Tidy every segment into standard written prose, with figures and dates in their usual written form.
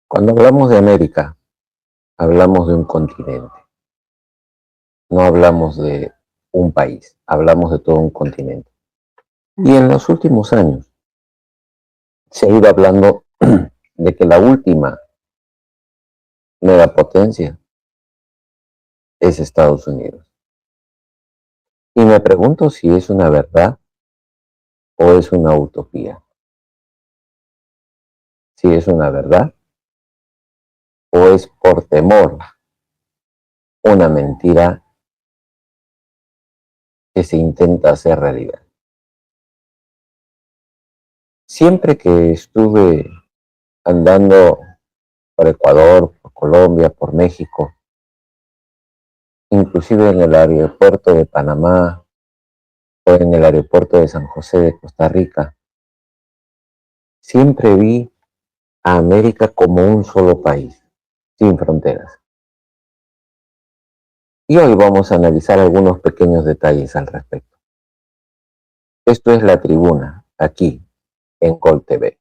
Cuando hablamos de América, hablamos de un continente, no hablamos de un país, hablamos de todo un continente. Y en los últimos años se ha ido hablando de que la última megapotencia es Estados Unidos. Y me pregunto si es una verdad o es una utopía. Si es una verdad o es por temor una mentira que se intenta hacer realidad. Siempre que estuve andando por Ecuador, por Colombia, por México, inclusive en el aeropuerto de Panamá o en el aeropuerto de San José de Costa Rica, siempre vi a América como un solo país, sin fronteras. Y hoy vamos a analizar algunos pequeños detalles al respecto. Esto es La Tribuna, aquí en Col TV.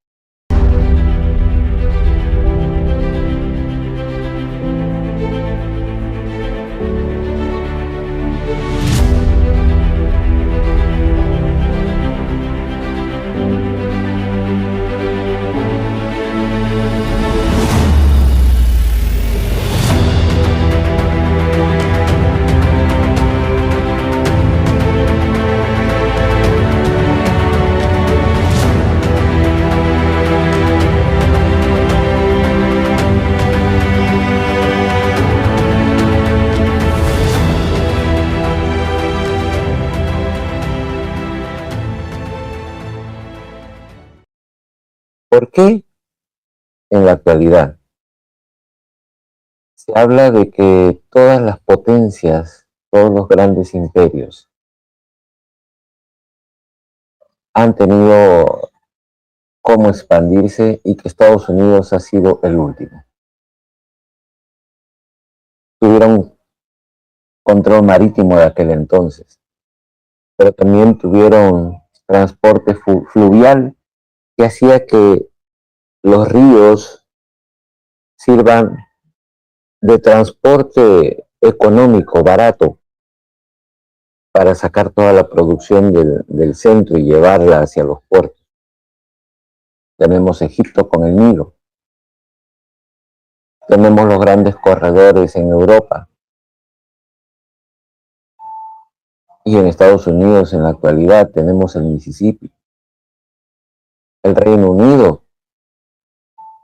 ¿Por qué en la actualidad se habla de que todas las potencias, todos los grandes imperios han tenido cómo expandirse y que Estados Unidos ha sido el último? Tuvieron control marítimo de aquel entonces, pero también tuvieron transporte fluvial que hacía que los ríos sirvan de transporte económico, barato, para sacar toda la producción del centro y llevarla hacia los puertos. Tenemos Egipto con el Nilo, tenemos los grandes corredores en Europa y en Estados Unidos en la actualidad tenemos el Mississippi. El Reino Unido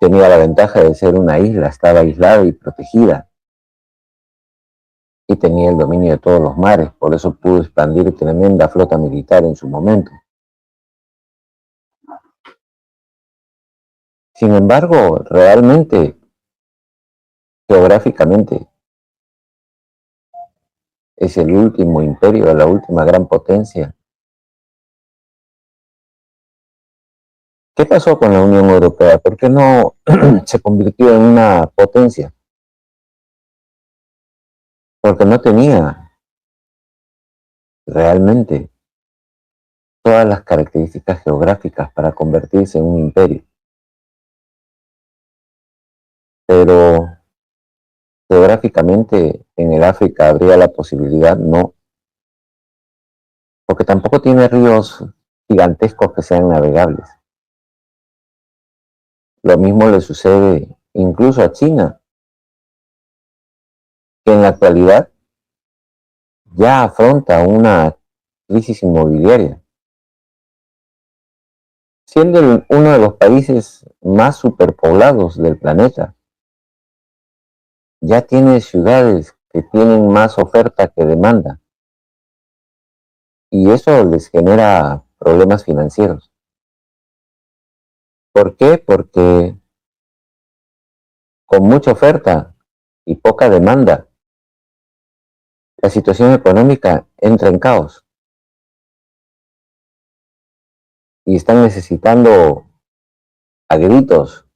tenía la ventaja de ser una isla, estaba aislada y protegida y tenía el dominio de todos los mares, por eso pudo expandir tremenda flota militar en su momento. Sin embargo, realmente, geográficamente, es el último imperio, la última gran potencia. ¿Qué pasó con la Unión Europea? ¿Por qué no se convirtió en una potencia? Porque no tenía realmente todas las características geográficas para convertirse en un imperio. Pero geográficamente en el África habría la posibilidad, no, porque tampoco tiene ríos gigantescos que sean navegables. Lo mismo le sucede incluso a China, que en la actualidad ya afronta una crisis inmobiliaria, siendo uno de los países más superpoblados del planeta. Ya tiene ciudades que tienen más oferta que demanda, y eso les genera problemas financieros. ¿Por qué? Porque con mucha oferta y poca demanda, la situación económica entra en caos y están necesitando a gritos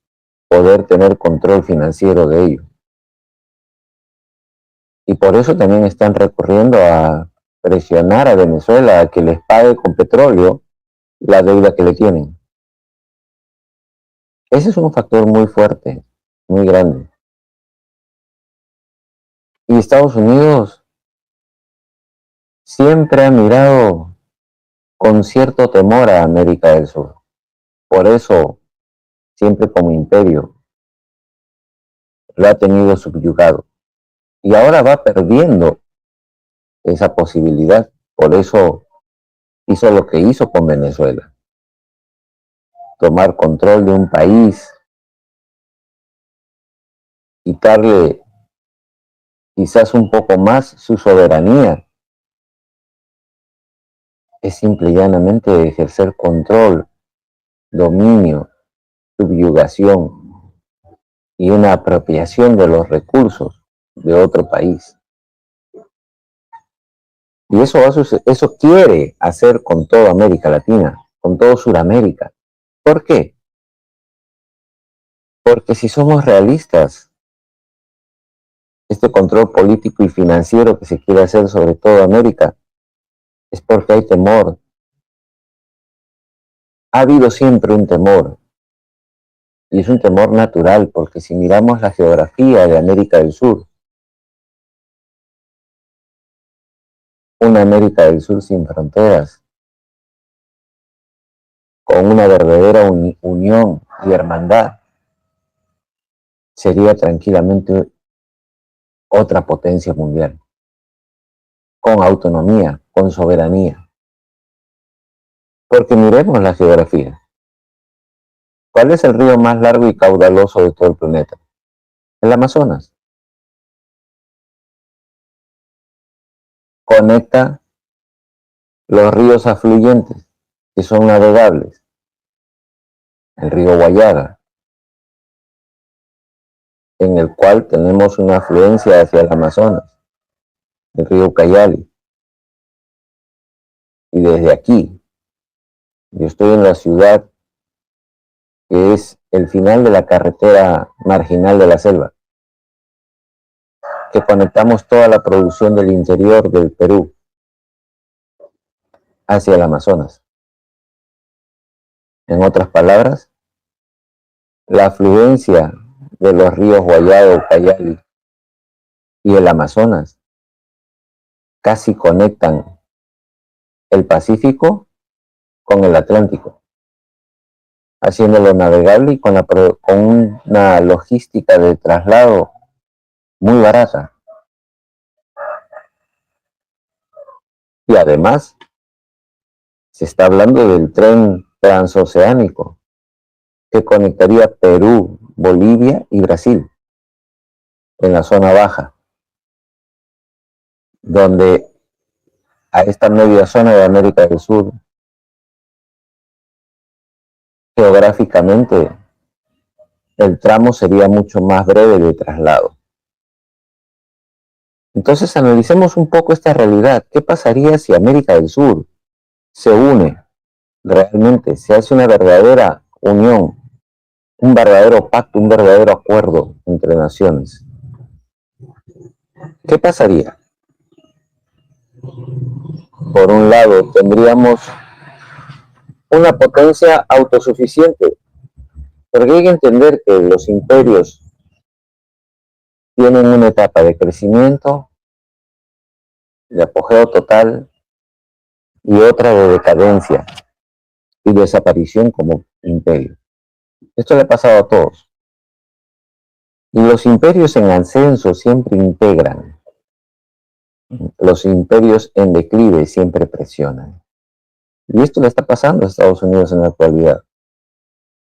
poder tener control financiero de ello. Y por eso también están recurriendo a presionar a Venezuela a que les pague con petróleo la deuda que le tienen. Ese es un factor muy fuerte muy grande. Y Estados Unidos siempre ha mirado con cierto temor a América del Sur. Por eso, siempre como imperio, lo ha tenido subyugado. Y ahora va perdiendo esa posibilidad. Por eso hizo lo que hizo con Venezuela. Tomar control de un país, quitarle quizás un poco más su soberanía, es simple y llanamente ejercer control, dominio, subyugación y una apropiación de los recursos de otro país. Y eso eso quiere hacer con toda América Latina, con todo Sudamérica. ¿Por qué? Porque si somos realistas, este control político y financiero que se quiere hacer sobre toda América es porque hay temor. Ha habido siempre un temor, y es un temor natural, porque si miramos la geografía de América del Sur, una América del Sur sin fronteras, con una verdadera unión y hermandad, sería tranquilamente otra potencia mundial, con autonomía, con soberanía. Porque miremos la geografía. ¿Cuál es el río más largo y caudaloso de todo el planeta? El Amazonas. Conecta los ríos afluyentes, que son navegables. El río Guayaga, en el cual tenemos una afluencia hacia el Amazonas. El río Ucayali. Y desde aquí, yo estoy en la ciudad que es el final de la carretera marginal de la selva, que conectamos toda la producción del interior del Perú hacia el Amazonas. En otras palabras, la afluencia de los ríos Guayado, Ucayali y el Amazonas casi conectan el Pacífico con el Atlántico, haciéndolo navegable y con una logística de traslado muy barata. Y además, se está hablando del tren transoceánico que conectaría Perú, Bolivia y Brasil en la zona baja, donde a esta media zona de América del Sur, geográficamente, el tramo sería mucho más breve de traslado. Entonces analicemos un poco esta realidad. ¿Qué pasaría si América del Sur se une realmente, se hace una verdadera unión, un verdadero pacto, un verdadero acuerdo entre naciones? ¿Qué pasaría? Por un lado, tendríamos una potencia autosuficiente, porque hay que entender que los imperios tienen una etapa de crecimiento, de apogeo total, y otra de decadencia y desaparición como imperio. Esto le ha pasado a todos. Y los imperios en ascenso siempre integran. Los imperios en declive siempre presionan. Y esto le está pasando a Estados Unidos en la actualidad.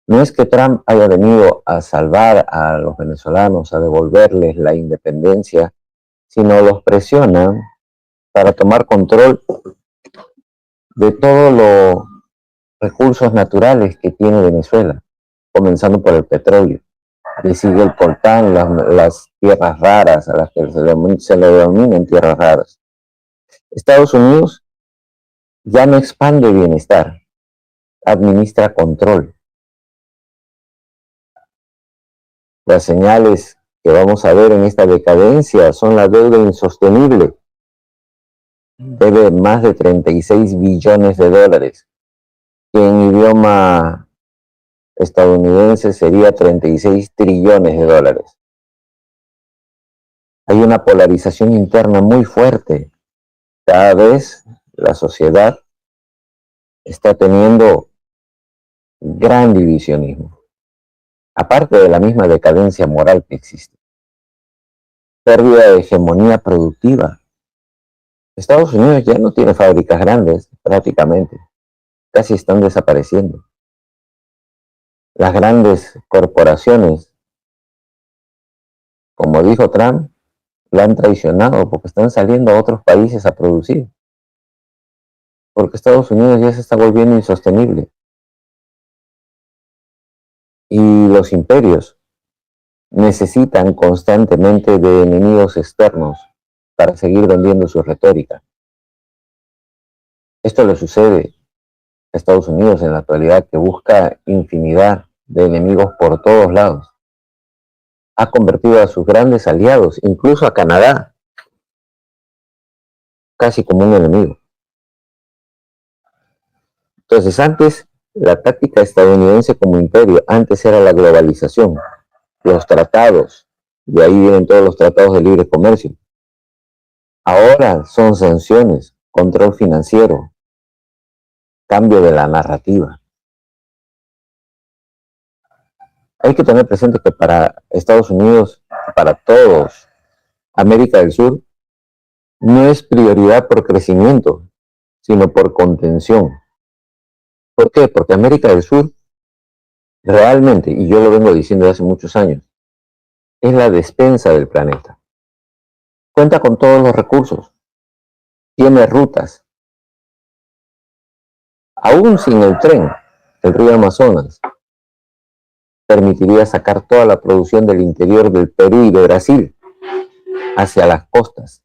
No es que Trump haya venido a salvar a los venezolanos, a devolverles la independencia, sino los presiona para tomar control de todos los recursos naturales que tiene Venezuela, comenzando por el petróleo. Le sigue el coltán, las tierras raras, a las que se le denominan tierras raras. Estados Unidos ya no expande bienestar, administra control. Las señales que vamos a ver en esta decadencia son la deuda insostenible. Debe más de 36 billones de dólares, que en idioma estadounidense sería 36 trillones de dólares. Hay una polarización interna muy fuerte. Cada vez la sociedad está teniendo gran divisionismo, aparte de la misma decadencia moral que existe. Pérdida de hegemonía productiva. Estados Unidos ya no tiene fábricas grandes, prácticamente. Casi están desapareciendo. Las grandes corporaciones, como dijo Trump, la han traicionado porque están saliendo a otros países a producir. Porque Estados Unidos ya se está volviendo insostenible. Y los imperios necesitan constantemente de enemigos externos para seguir vendiendo su retórica. Esto le sucede a Estados Unidos en la actualidad, que busca infinidad de enemigos por todos lados. Ha convertido a sus grandes aliados, incluso a Canadá, casi como un enemigo. Entonces, antes, la táctica estadounidense como imperio, antes era la globalización, los tratados, de ahí vienen todos los tratados de libre comercio. Ahora son sanciones, control financiero, cambio de la narrativa. Hay que tener presente que para Estados Unidos, para todos, América del Sur, no es prioridad por crecimiento, sino por contención. ¿Por qué? Porque América del Sur realmente, y yo lo vengo diciendo desde hace muchos años, es la despensa del planeta. Cuenta con todos los recursos, tiene rutas. Aún sin el tren, el río Amazonas permitiría sacar toda la producción del interior del Perú y de Brasil hacia las costas.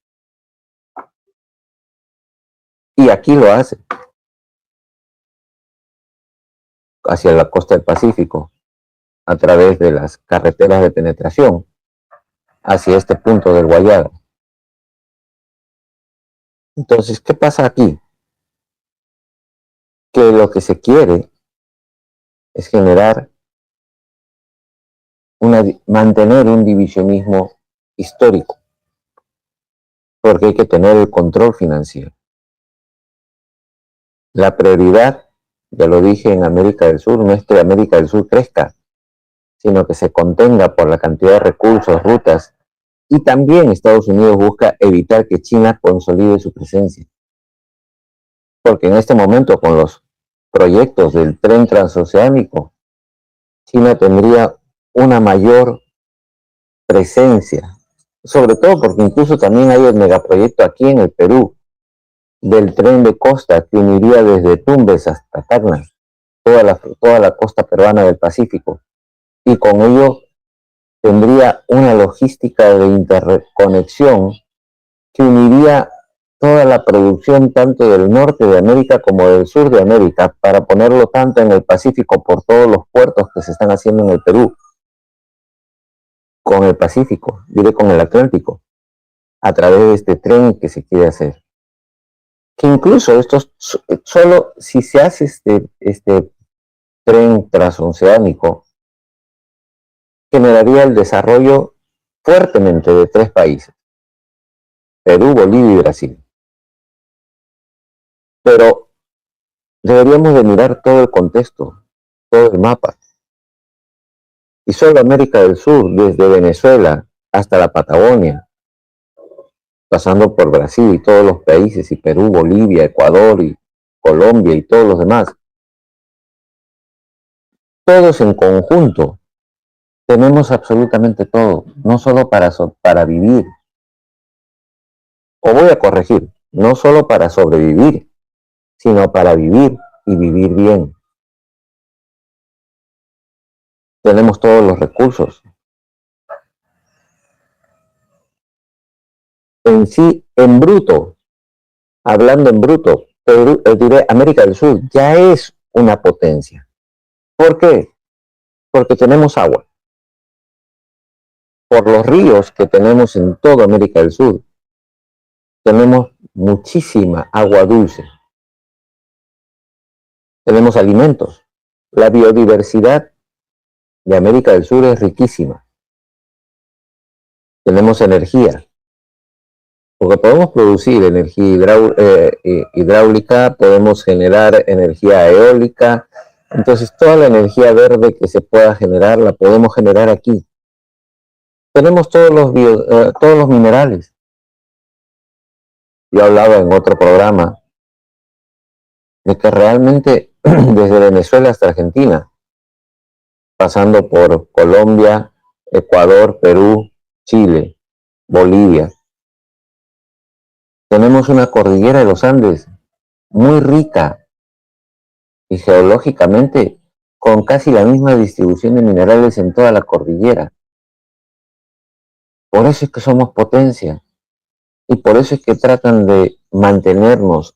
Y aquí lo hace, hacia la costa del Pacífico, a través de las carreteras de penetración, hacia este punto del Guayana. Entonces, ¿qué pasa aquí? Que lo que se quiere es generar mantener un divisionismo histórico, porque hay que tener el control financiero. La prioridad, ya lo dije, en América del Sur, no es que América del Sur crezca, sino que se contenga por la cantidad de recursos, rutas, y también Estados Unidos busca evitar que China consolide su presencia. Porque en este momento, con los proyectos del tren transoceánico, China tendría una mayor presencia, sobre todo porque incluso también hay el megaproyecto aquí en el Perú del tren de costa que uniría desde Tumbes hasta Tacna, toda la costa peruana del Pacífico, y con ello tendría una logística de interconexión que uniría toda la producción tanto del norte de América como del sur de América, para ponerlo tanto en el Pacífico por todos los puertos que se están haciendo en el Perú, con el Pacífico, diré con el Atlántico, a través de este tren que se quiere hacer. Que incluso esto solo si se hace este tren transoceánico, generaría el desarrollo fuertemente de 3 países, Perú, Bolivia y Brasil. Pero deberíamos de mirar todo el contexto, todo el mapa. Y solo América del Sur, desde Venezuela hasta la Patagonia, pasando por Brasil y todos los países, y Perú, Bolivia, Ecuador y Colombia y todos los demás, todos en conjunto tenemos absolutamente todo, no solo para vivir, o voy a corregir, no solo para sobrevivir, sino para vivir y vivir bien. Tenemos todos los recursos. En sí, en bruto, hablando en bruto, Perú, diré, América del Sur ya es una potencia. ¿Por qué? Porque tenemos agua. Por los ríos que tenemos en toda América del Sur, tenemos muchísima agua dulce. Tenemos alimentos. La biodiversidad de América del Sur es riquísima. Tenemos energía, porque podemos producir energía hidráulica, podemos generar energía eólica. Entonces, toda la energía verde que se pueda generar, la podemos generar aquí. Tenemos todos los minerales. Yo hablaba en otro programa de que realmente desde Venezuela hasta Argentina, pasando por Colombia, Ecuador, Perú, Chile, Bolivia, tenemos una cordillera de los Andes muy rica y geológicamente con casi la misma distribución de minerales en toda la cordillera. Por eso es que somos potencia y por eso es que tratan de mantenernos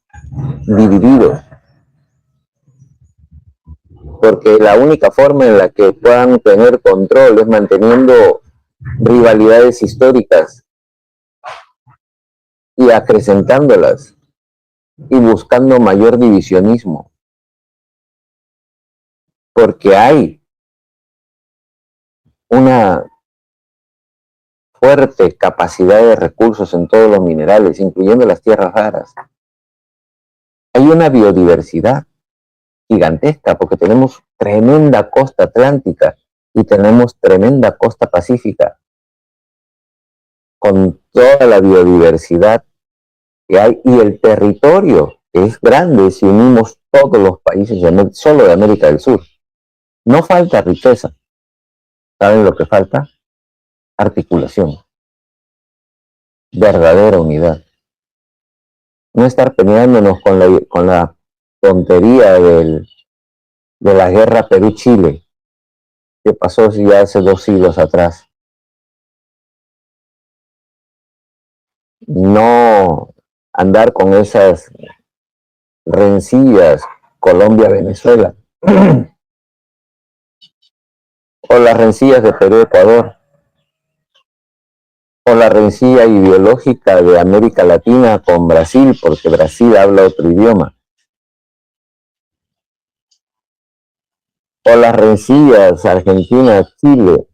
divididos, porque la única forma en la que puedan tener control es manteniendo rivalidades históricas y acrecentándolas y buscando mayor divisionismo, porque hay una fuerte capacidad de recursos en todos los minerales, incluyendo las tierras raras. Hay una biodiversidad gigantesca porque tenemos tremenda costa atlántica y tenemos tremenda costa pacífica, con toda la biodiversidad que hay y el territorio que es grande si unimos todos los países solo de América del Sur. No falta riqueza. ¿Saben lo que falta? Articulación, verdadera unidad. No estar peleándonos con la tontería de la guerra Perú-Chile, que pasó ya hace 2 siglos atrás. No andar con esas rencillas Colombia-Venezuela o las rencillas de Perú-Ecuador o la rencilla ideológica de América Latina con Brasil, porque Brasil habla otro idioma, o las rencillas Argentina-Chile,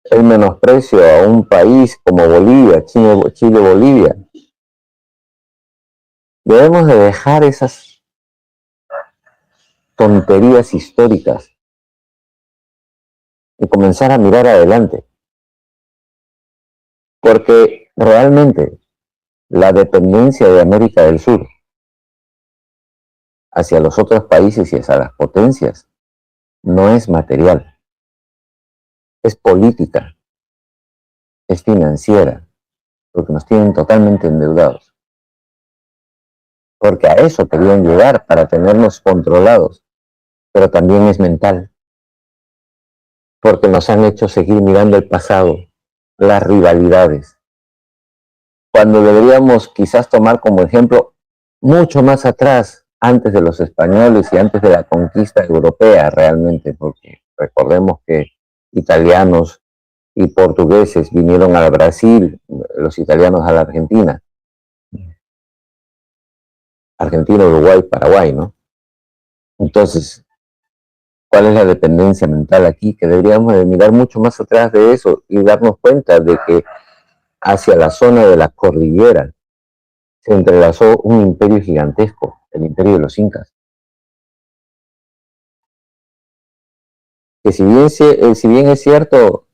el menosprecio a un país como Bolivia, Chile-Bolivia. Debemos de dejar esas tonterías históricas y comenzar a mirar adelante, porque realmente la dependencia de América del Sur hacia los otros países y hacia las potencias no es material, es política, es financiera, porque nos tienen totalmente endeudados. Porque a eso querían llegar para tenernos controlados, pero también es mental, porque nos han hecho seguir mirando el pasado, las rivalidades, cuando deberíamos quizás tomar como ejemplo mucho más atrás, antes de los españoles y antes de la conquista europea realmente, porque recordemos que italianos y portugueses vinieron al Brasil, los italianos a la Argentina, Uruguay, Paraguay, ¿no? Entonces, ¿cuál es la dependencia mental aquí? Que deberíamos de mirar mucho más atrás de eso y darnos cuenta de que hacia la zona de la cordillera se entrelazó un imperio gigantesco, el imperio de los incas. Que si bien es cierto,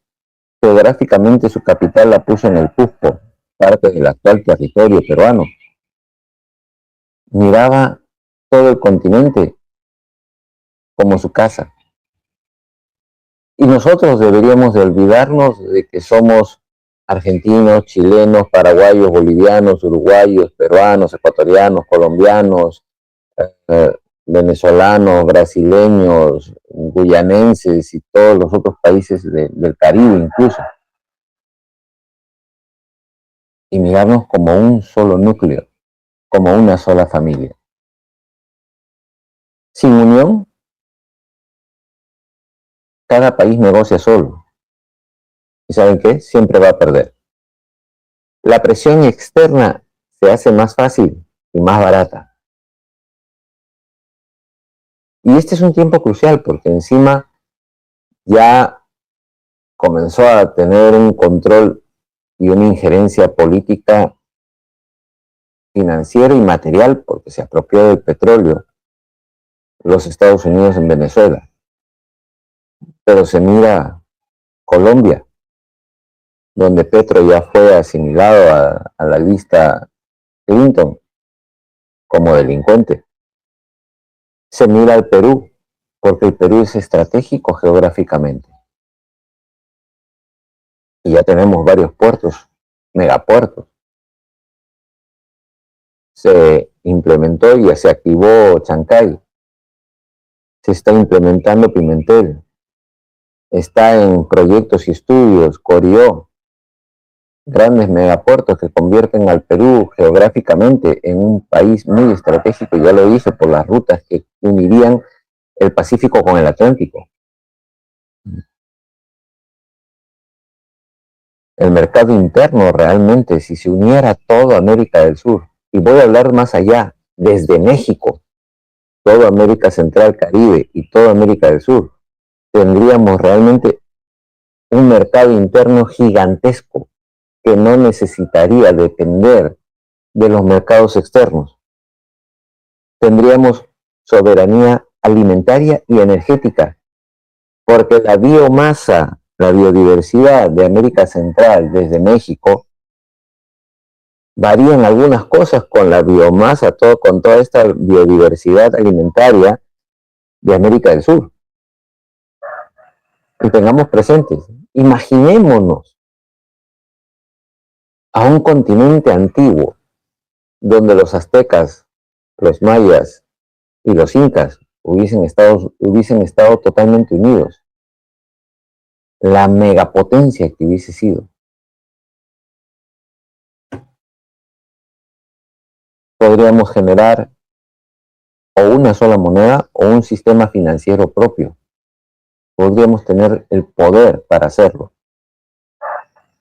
geográficamente su capital la puso en el Cusco, parte del actual territorio peruano, miraba todo el continente como su casa. Y nosotros deberíamos de olvidarnos de que somos argentinos, chilenos, paraguayos, bolivianos, uruguayos, peruanos, ecuatorianos, colombianos, eh, venezolanos, brasileños, guyanenses y todos los otros países del Caribe incluso. Y mirarnos como un solo núcleo, como una sola familia. Sin unión, cada país negocia solo. ¿Y saben qué? Siempre va a perder. La presión externa se hace más fácil y más barata. Y este es un tiempo crucial porque encima ya comenzó a tener un control y una injerencia política, financiera y material, porque se apropió del petróleo los Estados Unidos en Venezuela. Pero se mira Colombia, donde Petro ya fue asimilado a la lista Clinton como delincuente. Se mira al Perú, porque el Perú es estratégico geográficamente. Y ya tenemos varios puertos, megapuertos. Se implementó y ya se activó Chancay. Se está implementando Pimentel. Está en proyectos y estudios Corió. Grandes megapuertos que convierten al Perú geográficamente en un país muy estratégico, ya lo hizo por las rutas que unirían el Pacífico con el Atlántico. El mercado interno realmente, si se uniera toda América del Sur, y voy a hablar más allá, desde México, toda América Central, Caribe y toda América del Sur, tendríamos realmente un mercado interno gigantesco que no necesitaría depender de los mercados externos. Tendríamos soberanía alimentaria y energética, porque la biomasa, la biodiversidad de América Central desde México, varían algunas cosas con la biomasa, con toda esta biodiversidad alimentaria de América del Sur. Y tengamos presentes, imaginémonos a un continente antiguo donde los aztecas, los mayas y los incas hubiesen estado totalmente unidos. La megapotencia que hubiese sido. Podríamos generar o una sola moneda o un sistema financiero propio. Podríamos tener el poder para hacerlo.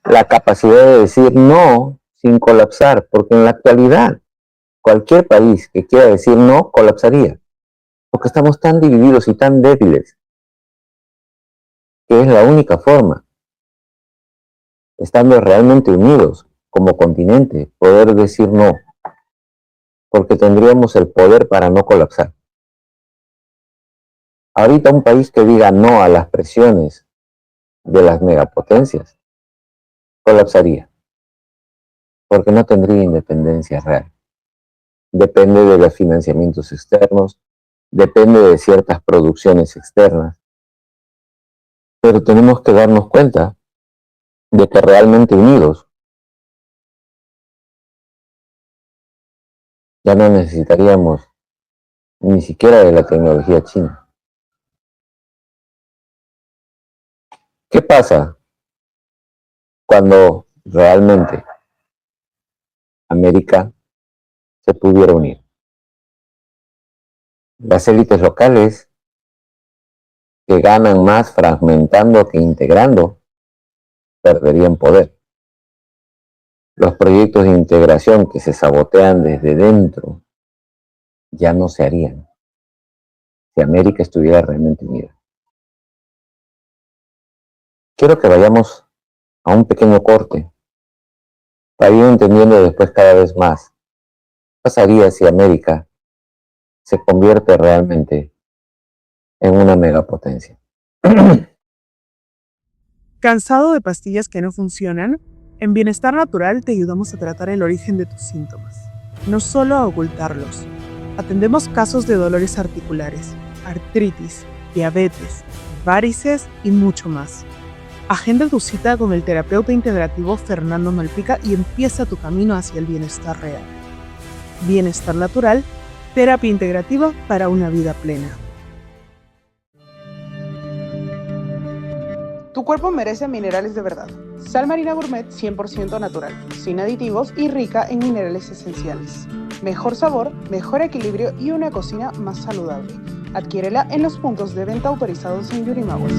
La capacidad de decir no sin colapsar, porque en la actualidad cualquier país que quiera decir no colapsaría, porque estamos tan divididos y tan débiles, que es la única forma, estando realmente unidos como continente, poder decir no, porque tendríamos el poder para no colapsar. Ahorita un país que diga no a las presiones de las megapotencias, colapsaría, porque no tendría independencia real. Depende de los financiamientos externos, depende de ciertas producciones externas, pero tenemos que darnos cuenta de que realmente unidos ya no necesitaríamos ni siquiera de la tecnología china. ¿Qué pasa cuando realmente América se pudiera unir? Las élites locales, que ganan más fragmentando que integrando, perderían poder. Los proyectos de integración que se sabotean desde dentro ya no se harían si América estuviera realmente unida. Quiero que vayamos a un pequeño corte para ir entendiendo después cada vez más qué pasaría si América se convierte realmente en una megapotencia. ¿Cansado de pastillas que no funcionan? En Bienestar Natural te ayudamos a tratar el origen de tus síntomas, no solo a ocultarlos. Atendemos casos de dolores articulares, artritis, diabetes, varices y mucho más. Agenda tu cita con el terapeuta integrativo Fernando Malpica y empieza tu camino hacia el bienestar real. Bienestar Natural, terapia integrativa para una vida plena. Tu cuerpo merece minerales de verdad. Sal Marina Gourmet 100% natural, sin aditivos y rica en minerales esenciales. Mejor sabor, mejor equilibrio y una cocina más saludable. Adquiérela en los puntos de venta autorizados en Yurimaguas.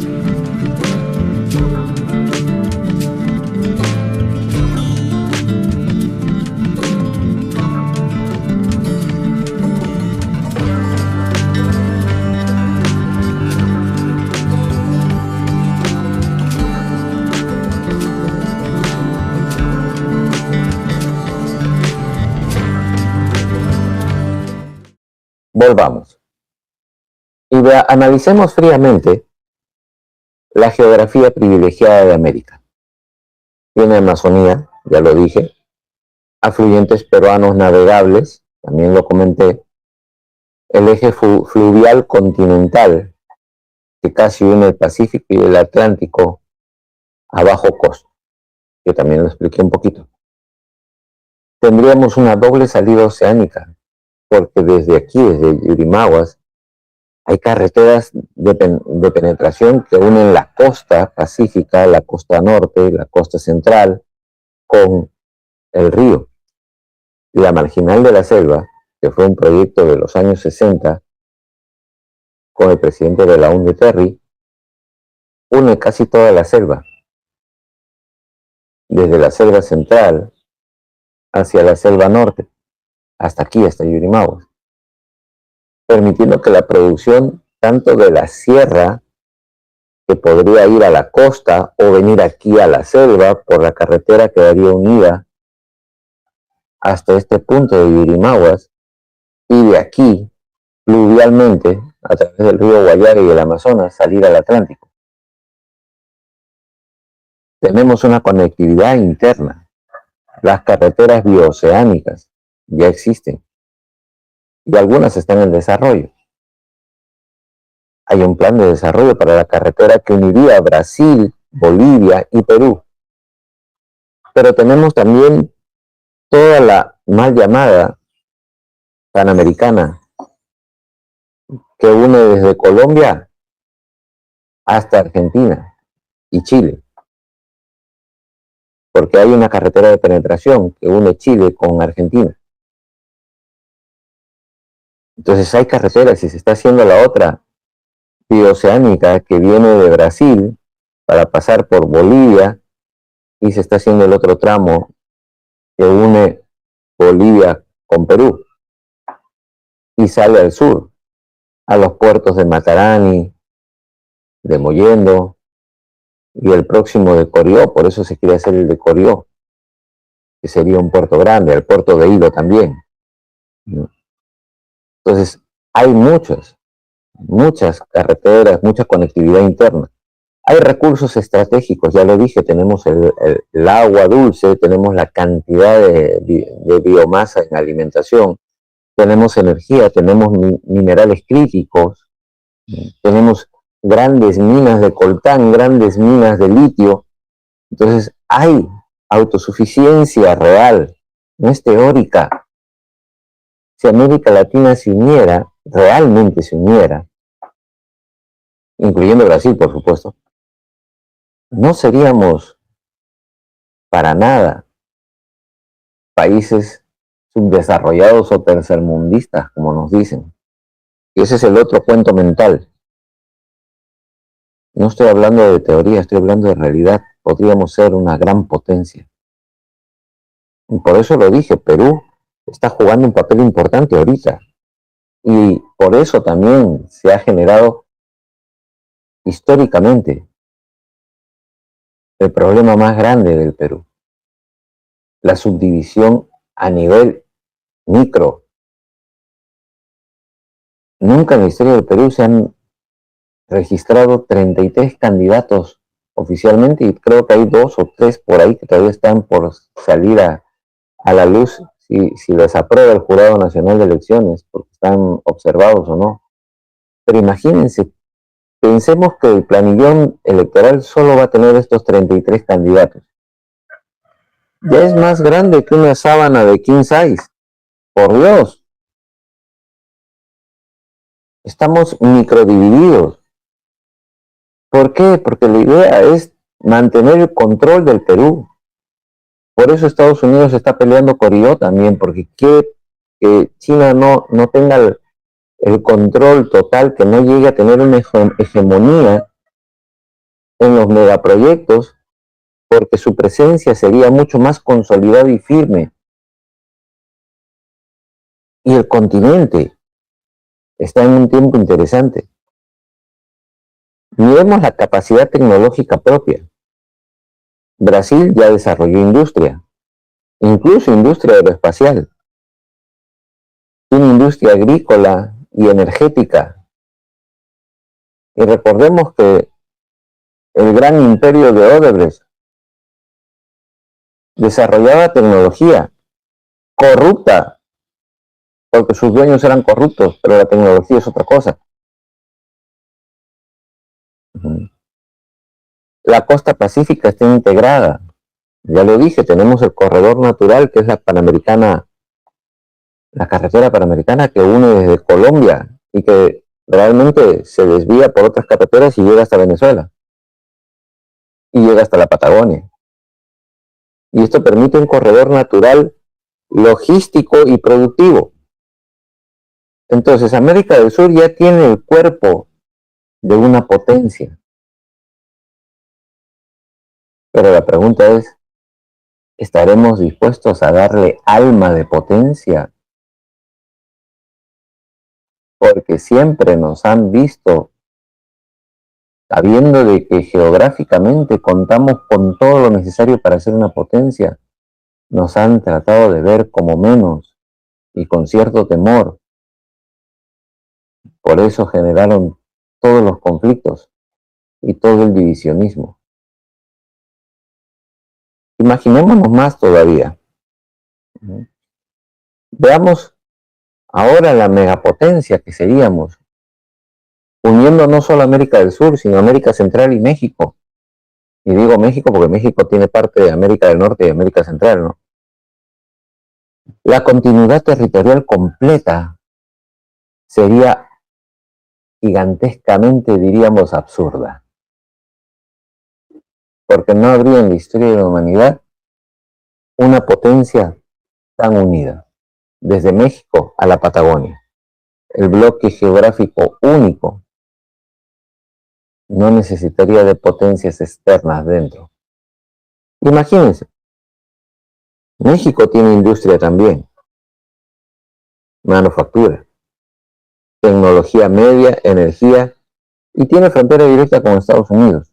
volvamos y analicemos fríamente la geografía privilegiada de América. Tiene Amazonía, ya lo dije, afluentes peruanos navegables, también lo comenté, el eje fluvial continental que casi une el Pacífico y el Atlántico a bajo costo, que también lo expliqué un poquito. Tendríamos una doble salida oceánica, porque desde aquí, desde Yurimaguas, hay carreteras de penetración que unen la costa pacífica, la costa norte, la costa central, con el río. La Marginal de la Selva, que fue un proyecto de los años 60, con el presidente de la UNDE Terry, une casi toda la selva, desde la selva central hacia la selva norte, hasta aquí, hasta Yurimaguas, permitiendo que la producción tanto de la sierra, que podría ir a la costa o venir aquí a la selva por la carretera quedaría unida hasta este punto de Yurimaguas, y de aquí, fluvialmente, a través del río Guayare y el Amazonas, salir al Atlántico. Tenemos una conectividad interna. Las carreteras bioceánicas ya existen y algunas están en desarrollo. Hay un plan de desarrollo para la carretera que uniría Brasil, Bolivia y Perú. Pero tenemos también toda la mal llamada Panamericana, que une desde Colombia hasta Argentina y Chile. Porque hay una carretera de penetración que une Chile con Argentina. Entonces hay carreteras y se está haciendo la otra bioceánica que viene de Brasil para pasar por Bolivia y se está haciendo el otro tramo que une Bolivia con Perú y sale al sur, a los puertos de Matarani, de Mollendo y el próximo de Corió. Por eso se quiere hacer el de Corió, que sería un puerto grande, el puerto de Hilo también. Entonces hay muchas carreteras, mucha conectividad interna. Hay recursos estratégicos, ya lo dije, tenemos el agua dulce, tenemos la cantidad de biomasa en alimentación, tenemos energía, tenemos minerales críticos, tenemos grandes minas de coltán, grandes minas de litio. Entonces hay autosuficiencia real, no es teórica. Si América Latina se uniera, realmente se uniera, incluyendo Brasil, por supuesto, no seríamos para nada países subdesarrollados o tercermundistas, como nos dicen. Y ese es el otro cuento mental. No estoy hablando de teoría, estoy hablando de realidad. Podríamos ser una gran potencia. Y por eso lo dije, Perú está jugando un papel importante ahorita. Y por eso también se ha generado históricamente el problema más grande del Perú, la subdivisión a nivel micro. Nunca en la historia del Perú se han registrado 33 candidatos oficialmente y creo que hay 2 o 3 por ahí que todavía están por salir a la luz si les aprueba el Jurado Nacional de Elecciones, porque están observados o no. Pero imagínense, pensemos que el planillón electoral solo va a tener estos 33 candidatos. Ya es más grande que una sábana de king size. Por Dios. Estamos microdivididos. ¿Por qué? Porque la idea es mantener el control del Perú. Por eso Estados Unidos está peleando Corió también, porque quiere que China no tenga el control total, que no llegue a tener una hegemonía en los megaproyectos, porque su presencia sería mucho más consolidada y firme. Y el continente está en un tiempo interesante. Miremos la capacidad tecnológica propia. Brasil ya desarrolló industria, incluso industria aeroespacial. Tiene industria agrícola, y energética. Y recordemos que el gran imperio de Odebrecht desarrollaba tecnología corrupta, porque sus dueños eran corruptos, pero la tecnología es otra cosa. La costa pacífica está integrada. Ya lo dije, tenemos el corredor natural, que es la Panamericana, la carretera Panamericana que une desde Colombia y que realmente se desvía por otras carreteras y llega hasta Venezuela. Y llega hasta la Patagonia. Y esto permite un corredor natural logístico y productivo. Entonces, América del Sur ya tiene el cuerpo de una potencia. Pero la pregunta es, ¿estaremos dispuestos a darle alma de potencia? Porque siempre nos han visto, sabiendo de que geográficamente contamos con todo lo necesario para ser una potencia, nos han tratado de ver como menos y con cierto temor. Por eso generaron todos los conflictos y todo el divisionismo. Imaginémonos más todavía. Veamos ahora la megapotencia que seríamos, uniendo no solo América del Sur, sino América Central y México. Y digo México porque México tiene parte de América del Norte y América Central, ¿no? La continuidad territorial completa sería gigantescamente, diríamos, absurda. Porque no habría en la historia de la humanidad una potencia tan unida, desde México a la Patagonia. El bloque geográfico único no necesitaría de potencias externas dentro. Imagínense, México tiene industria también, manufactura, tecnología media, energía, y tiene frontera directa con Estados Unidos.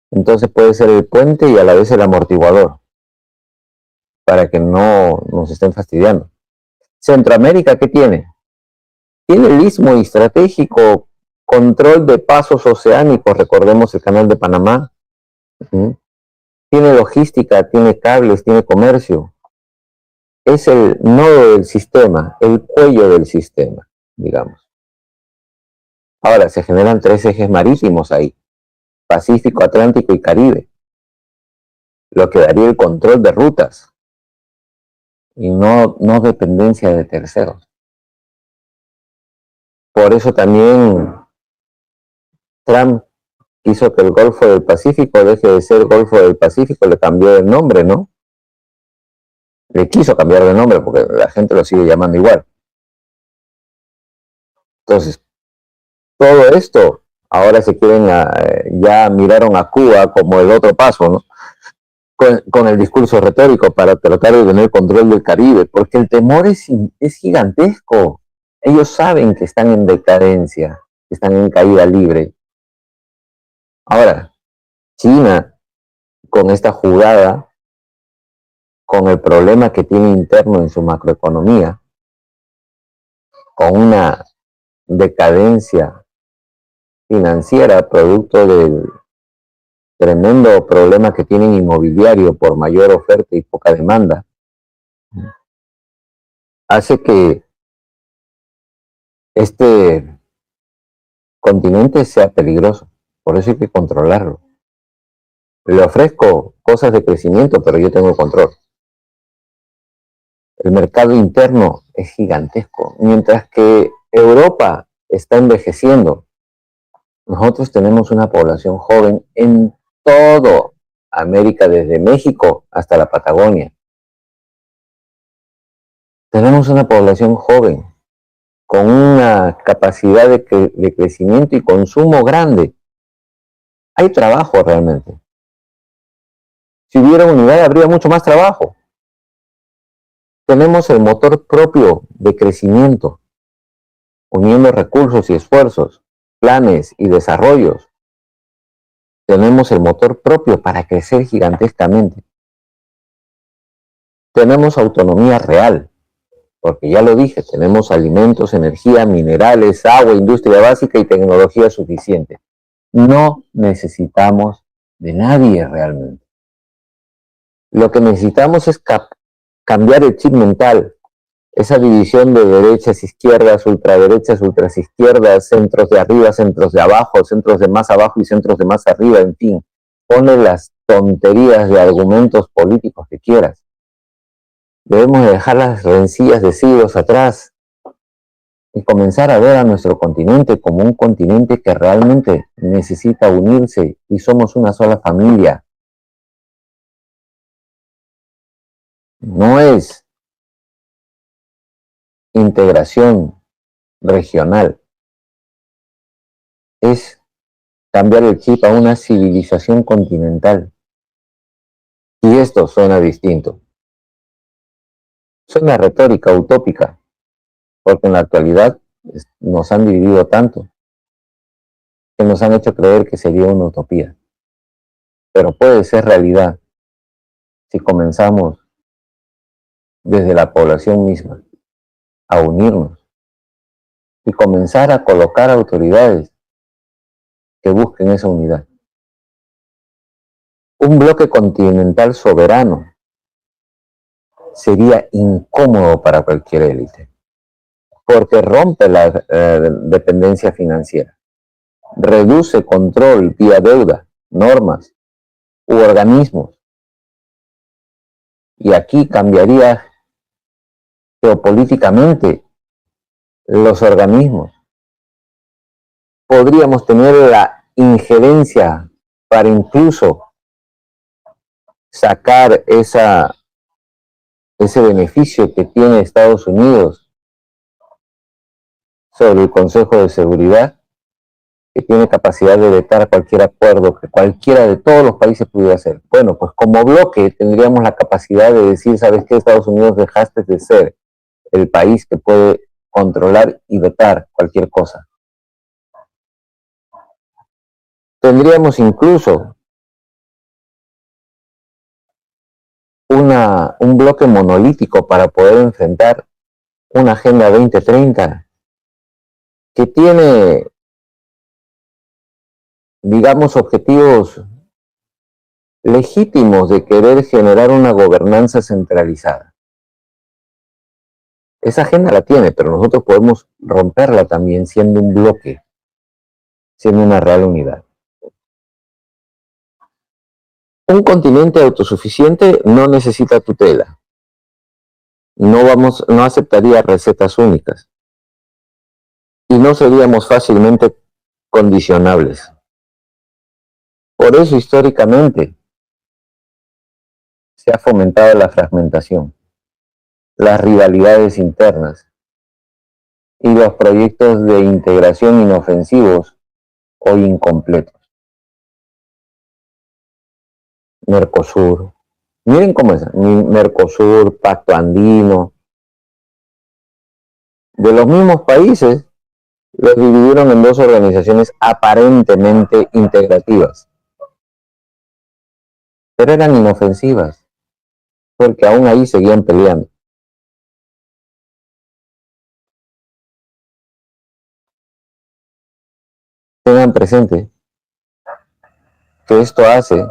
Entonces puede ser el puente y a la vez el amortiguador, para que no nos estén fastidiando. Centroamérica, ¿qué tiene? Tiene el istmo estratégico, control de pasos oceánicos, recordemos el canal de Panamá. Tiene logística, tiene cables, tiene comercio. Es el nodo del sistema, el cuello del sistema, digamos. Ahora, se generan 3 ejes marítimos ahí, Pacífico, Atlántico y Caribe, lo que daría el control de rutas y no dependencia de terceros. Por eso también Trump quiso que el Golfo del Pacífico deje de ser Golfo del Pacífico, le cambió el nombre, ¿no? Le quiso cambiar de nombre porque la gente lo sigue llamando igual. Entonces, todo esto, ahora se quieren, ya miraron a Cuba como el otro paso, ¿no? Con el discurso retórico para tratar de tener control del Caribe, porque el temor es gigantesco. Ellos saben que están en decadencia, que están en caída libre. Ahora, China, con esta jugada, con el problema que tiene interno en su macroeconomía, con una decadencia financiera producto del tremendo problema que tienen inmobiliario por mayor oferta y poca demanda, hace que este continente sea peligroso. Por eso hay que controlarlo. Le ofrezco cosas de crecimiento, pero yo tengo control. El mercado interno es gigantesco. Mientras que Europa está envejeciendo, nosotros tenemos una población joven en todo América, desde México hasta la Patagonia. Tenemos una población joven con una capacidad de crecimiento y consumo grande. Hay trabajo realmente. Si hubiera unidad, habría mucho más trabajo. Tenemos el motor propio de crecimiento, uniendo recursos y esfuerzos, planes y desarrollos. Tenemos el motor propio para crecer gigantescamente. Tenemos autonomía real, porque ya lo dije, tenemos alimentos, energía, minerales, agua, industria básica y tecnología suficiente. No necesitamos de nadie realmente. Lo que necesitamos es cambiar el chip mental, esa división de derechas, izquierdas, ultraderechas, ultraizquierdas, centros de arriba, centros de abajo, centros de más abajo y centros de más arriba, en fin. Ponle las tonterías de argumentos políticos que quieras. Debemos dejar las rencillas de siglos atrás y comenzar a ver a nuestro continente como un continente que realmente necesita unirse y somos una sola familia. No es integración regional, es cambiar el chip a una civilización continental. Y esto suena distinto. Suena retórica, utópica, porque en la actualidad nos han dividido tanto que nos han hecho creer que sería una utopía. Pero puede ser realidad si comenzamos desde la población misma a unirnos y comenzar a colocar autoridades que busquen esa unidad. Un bloque continental soberano sería incómodo para cualquier élite, porque rompe la dependencia financiera, reduce control vía deuda, normas u organismos, y aquí cambiaría geopolíticamente los organismos. Podríamos tener la injerencia para incluso sacar ese beneficio que tiene Estados Unidos sobre el Consejo de Seguridad, que tiene capacidad de vetar cualquier acuerdo que cualquiera de todos los países pudiera hacer. Bueno, pues como bloque tendríamos la capacidad de decir, ¿sabes qué? Estados Unidos, dejaste de ser el país que puede controlar y vetar cualquier cosa. Tendríamos incluso un bloque monolítico para poder enfrentar una Agenda 2030 que tiene, digamos, objetivos legítimos de querer generar una gobernanza centralizada. Esa agenda la tiene, pero nosotros podemos romperla también siendo un bloque, siendo una real unidad. Un continente autosuficiente no necesita tutela. No aceptaría recetas únicas. Y no seríamos fácilmente condicionables. Por eso históricamente se ha fomentado la fragmentación, las rivalidades internas y los proyectos de integración inofensivos o incompletos. Mercosur, miren cómo es, Mercosur, Pacto Andino, de los mismos países los dividieron en dos organizaciones aparentemente integrativas, pero eran inofensivas, porque aún ahí seguían peleando. Tengan presente que esto hace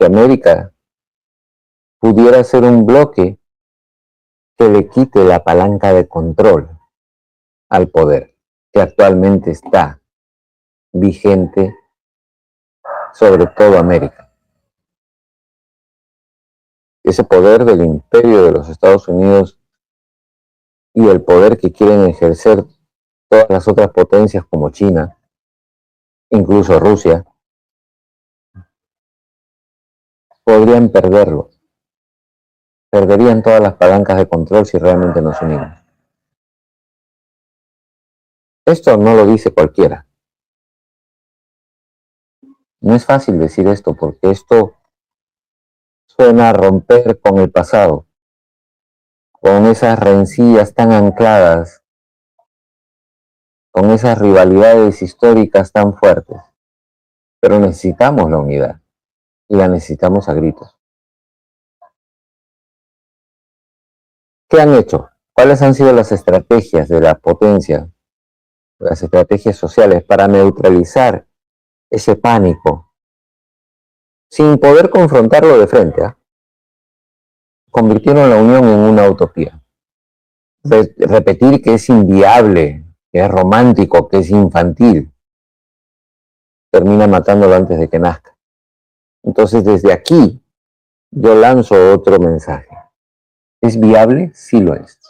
que América pudiera ser un bloque que le quite la palanca de control al poder que actualmente está vigente sobre toda América. Ese poder del imperio de los Estados Unidos y el poder que quieren ejercer todas las otras potencias como China, incluso Rusia, podrían perderlo. Perderían todas las palancas de control si realmente nos unimos. Esto no lo dice cualquiera. No es fácil decir esto porque esto suena a romper con el pasado, con esas rencillas tan ancladas, con esas rivalidades históricas tan fuertes. Pero necesitamos la unidad y la necesitamos a gritos. ¿Qué han hecho? ¿Cuáles han sido las estrategias de la potencia, las estrategias sociales para neutralizar ese pánico sin poder confrontarlo de frente? Convirtieron la unión en una utopía. Repetir que es inviable, que es romántico, que es infantil, termina matándolo antes de que nazca. Entonces, desde aquí, yo lanzo otro mensaje. ¿Es viable? Sí lo es.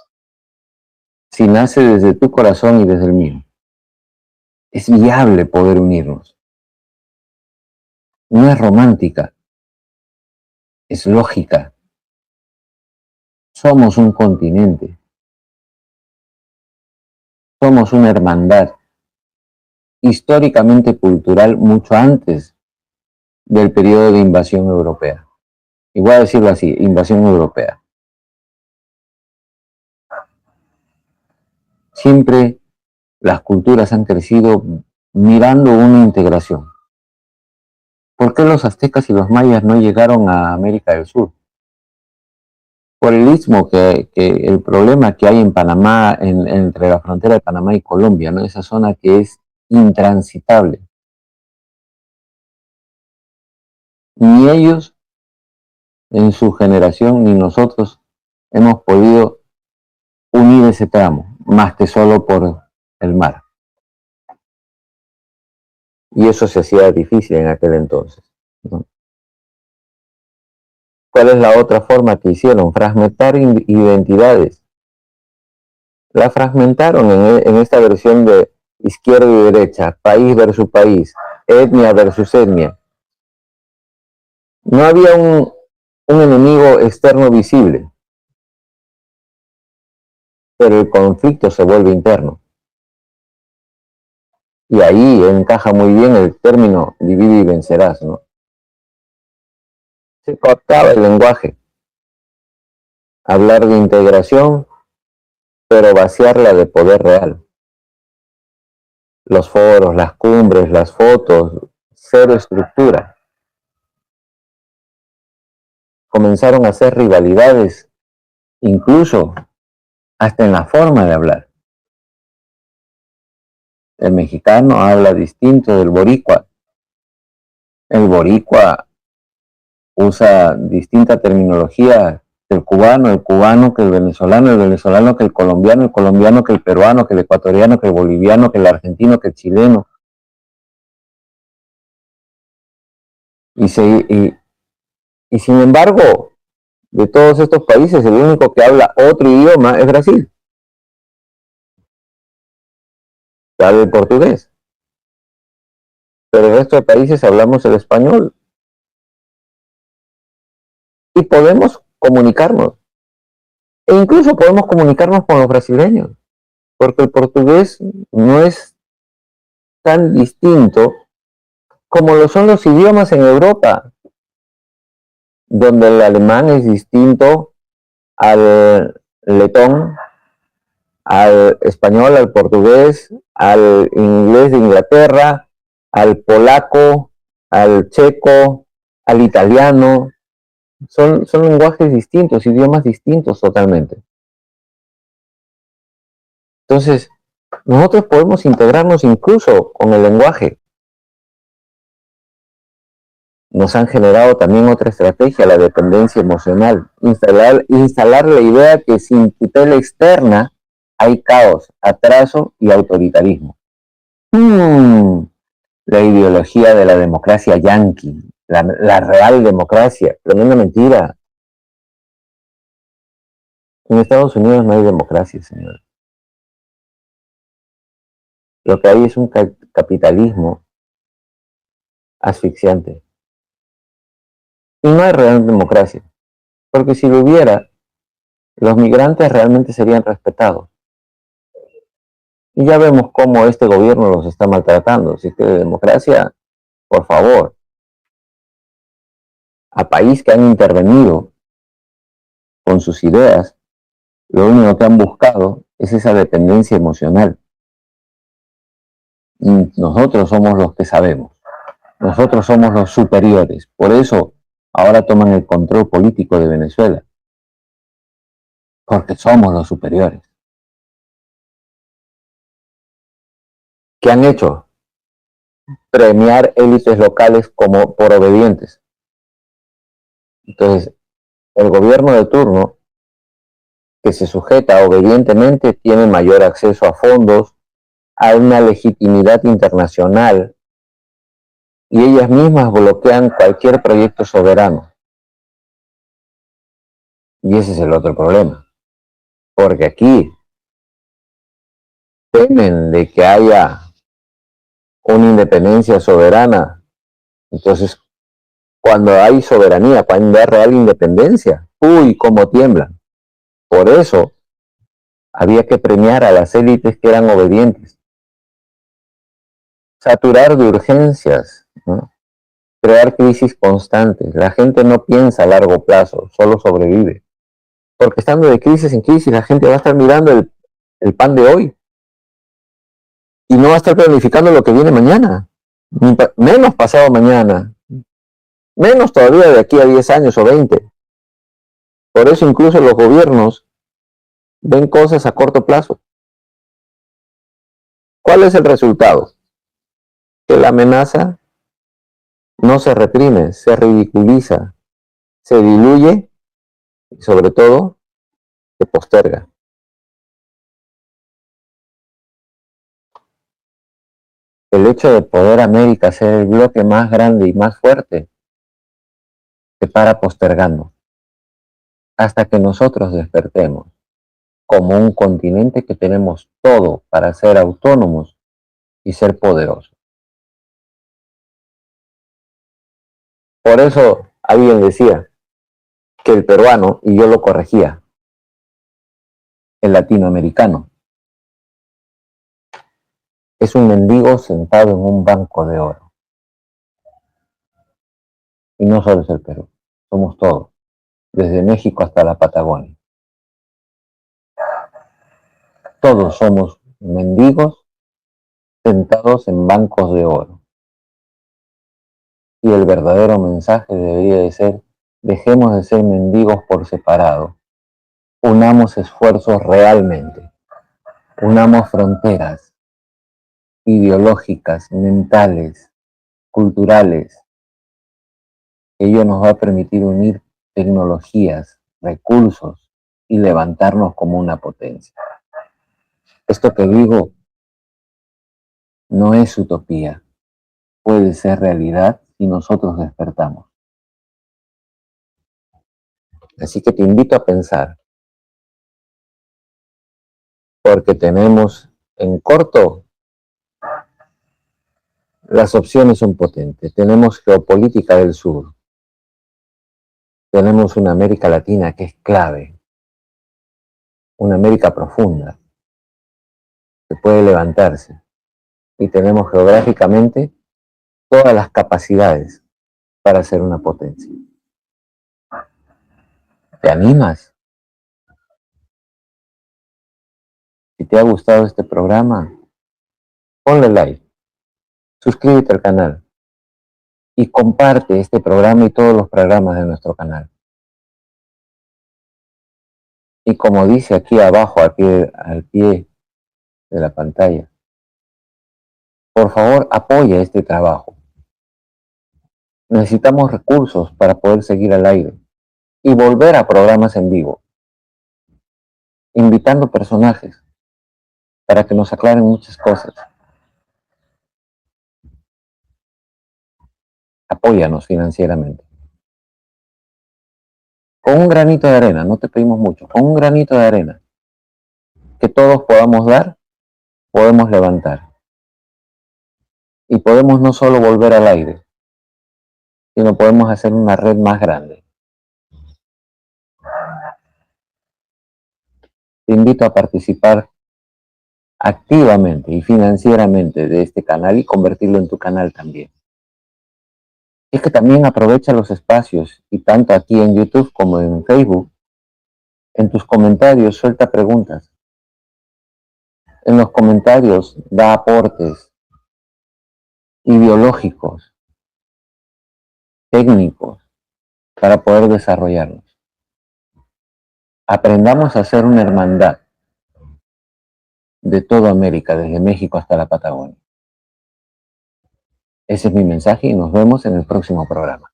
Si nace desde tu corazón y desde el mío. Es viable poder unirnos. No es romántica, es lógica. Somos un continente. Somos una hermandad históricamente cultural mucho antes del periodo de invasión europea. Y voy a decirlo así, invasión europea. Siempre las culturas han crecido mirando una integración. ¿Por qué los aztecas y los mayas no llegaron a América del Sur? Por el istmo, que el problema que hay en Panamá, entre la frontera de Panamá y Colombia, ¿no? Esa zona que es intransitable. Ni ellos, en su generación, ni nosotros hemos podido unir ese tramo, más que solo por el mar. Y eso se hacía difícil en aquel entonces, ¿no? ¿Cuál es la otra forma que hicieron? Fragmentar identidades. La fragmentaron en esta versión de izquierda y derecha, país versus país, etnia versus etnia. No había un enemigo externo visible, pero el conflicto se vuelve interno. Y ahí encaja muy bien el término divide y vencerás, ¿no? Se cortaba el lenguaje. Hablar de integración, pero vaciarla de poder real. Los foros, las cumbres, las fotos, cero estructura. Comenzaron a hacer rivalidades, incluso hasta en la forma de hablar. El mexicano habla distinto del boricua. El boricua usa distinta terminología del cubano, el cubano que el venezolano que el colombiano que el peruano, que el ecuatoriano, que el boliviano, que el argentino, que el chileno. Y sin embargo, de todos estos países, el único que habla otro idioma es Brasil. Que habla el portugués. Pero el resto de países hablamos el español. Y podemos comunicarnos. E incluso podemos comunicarnos con los brasileños. Porque el portugués no es tan distinto como lo son los idiomas en Europa, donde el alemán es distinto al letón, al español, al portugués, al inglés de Inglaterra, al polaco, al checo, al italiano. Son lenguajes distintos, idiomas distintos totalmente. Entonces, nosotros podemos integrarnos incluso con el lenguaje. Nos han generado también otra estrategia, la dependencia emocional. Instalar la idea que sin tutela externa hay caos, atraso y autoritarismo. La ideología de la democracia yanqui, la real democracia, tremenda mentira. En Estados Unidos no hay democracia, señor. Lo que hay es un capitalismo asfixiante. Y no hay real democracia, porque si lo hubiera, los migrantes realmente serían respetados. Y ya vemos cómo este gobierno los está maltratando. Así que de democracia, por favor, a país que han intervenido con sus ideas, lo único que han buscado es esa dependencia emocional. Y nosotros somos los que sabemos. Nosotros somos los superiores. Por eso ahora toman el control político de Venezuela. porque somos los superiores. ¿Qué han hecho? Premiar élites locales como por obedientes. Entonces, el gobierno de turno, que se sujeta obedientemente, tiene mayor acceso a fondos, a una legitimidad internacional, y ellas mismas bloquean cualquier proyecto soberano. Y ese es el otro problema, porque aquí temen de que haya una independencia soberana. Entonces, cuando hay soberanía, cuando hay real independencia, uy, cómo tiemblan. Por eso había que premiar a las élites que eran obedientes, saturar de urgencias, ¿no? Crear crisis constantes. La gente no piensa a largo plazo, solo sobrevive. Porque estando de crisis en crisis, la gente va a estar mirando el pan de hoy y no va a estar planificando lo que viene mañana, menos pasado mañana, menos todavía de aquí a 10 años o 20. Por eso incluso los gobiernos ven cosas a corto plazo. ¿Cuál es el resultado? Que la amenaza no se reprime, se ridiculiza, se diluye y sobre todo se posterga. El hecho de poder América ser el bloque más grande y más fuerte se para postergando hasta que nosotros despertemos como un continente que tenemos todo para ser autónomos y ser poderosos. Por eso alguien decía que el peruano, y yo lo corregía, el latinoamericano, es un mendigo sentado en un banco de oro. Y no solo es el Perú, somos todos, desde México hasta la Patagonia. Todos somos mendigos sentados en bancos de oro. Y el verdadero mensaje debería de ser: dejemos de ser mendigos por separado, unamos esfuerzos realmente, unamos fronteras ideológicas, mentales, culturales. Ello nos va a permitir unir tecnologías, recursos y levantarnos como una potencia. Esto que digo no es utopía, puede ser realidad si nosotros despertamos. Así que te invito a pensar, porque tenemos en corto, las opciones son potentes. Tenemos geopolítica del sur, tenemos una América Latina que es clave, una América profunda, que puede levantarse, y tenemos geográficamente todas las capacidades para ser una potencia. ¿Te animas? Si te ha gustado este programa, ponle like, suscríbete al canal y comparte este programa y todos los programas de nuestro canal. Y como dice aquí abajo, al pie de la pantalla, por favor apoya este trabajo. Necesitamos recursos para poder seguir al aire y volver a programas en vivo, invitando personajes para que nos aclaren muchas cosas. Apóyanos financieramente. Con un granito de arena, no te pedimos mucho, con un granito de arena que todos podamos dar, podemos levantar. Y podemos no solo volver al aire, sino podemos hacer una red más grande. Te invito a participar activamente y financieramente de este canal y convertirlo en tu canal también. Es que también aprovecha los espacios, y tanto aquí en YouTube como en Facebook, en tus comentarios suelta preguntas. En los comentarios da aportes ideológicos, técnicos, para poder desarrollarlos. Aprendamos a hacer una hermandad de toda América, desde México hasta la Patagonia. Ese es mi mensaje y nos vemos en el próximo programa.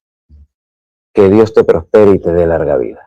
Que Dios te prospere y te dé larga vida.